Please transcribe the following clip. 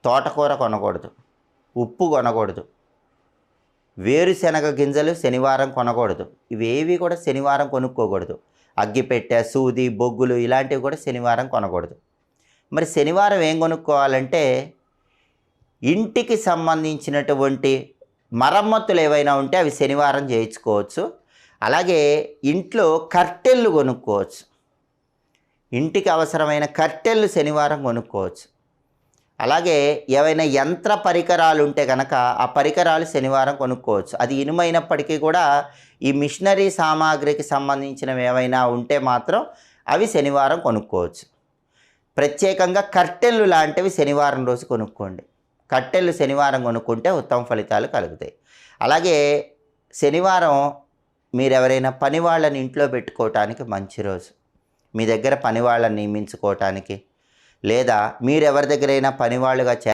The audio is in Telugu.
తోటకూర కొనకూడదు, ఉప్పు కొనకూడదు, వేరుశనగ గింజలు శనివారం కొనకూడదు. ఇవేవి కూడా శనివారం కొనుక్కోకూడదు. అగ్గిపెట్టె, సూది, బొగ్గులు ఇలాంటివి కూడా శనివారం కొనకూడదు. మరి శనివారం ఏం కొనుక్కోవాలంటే ఇంటికి సంబంధించినటువంటి మరమ్మతులు ఏవైనా ఉంటే అవి శనివారం చేయించుకోవచ్చు. అలాగే ఇంట్లో కర్టెన్లు కొనుక్కోవచ్చు. ఇంటికి అవసరమైన కర్టెన్లు శనివారం కొనుక్కోవచ్చు. అలాగే ఏవైనా యంత్ర పరికరాలు ఉంటే కనుక ఆ పరికరాలు శనివారం కొనుక్కోవచ్చు. అది ఇనుమైనప్పటికీ కూడా ఈ మిషనరీ సామాగ్రికి సంబంధించినవి ఏవైనా ఉంటే మాత్రం అవి శనివారం కొనుక్కోవచ్చు. ప్రత్యేకంగా కర్టెన్లు లాంటివి శనివారం రోజు కొనుక్కోండి. కర్టెన్లు శనివారం కొనుక్కుంటే ఉత్తమ ఫలితాలు కలుగుతాయి. అలాగే శనివారం మీరు ఎవరైనా పని వాళ్ళని ఇంట్లో పెట్టుకోవటానికి మంచి రోజు. మీ దగ్గర పని వాళ్ళని నియమించుకోవటానికి లేదా మీరు ఎవరి దగ్గరైనా పనివాళ్ళుగా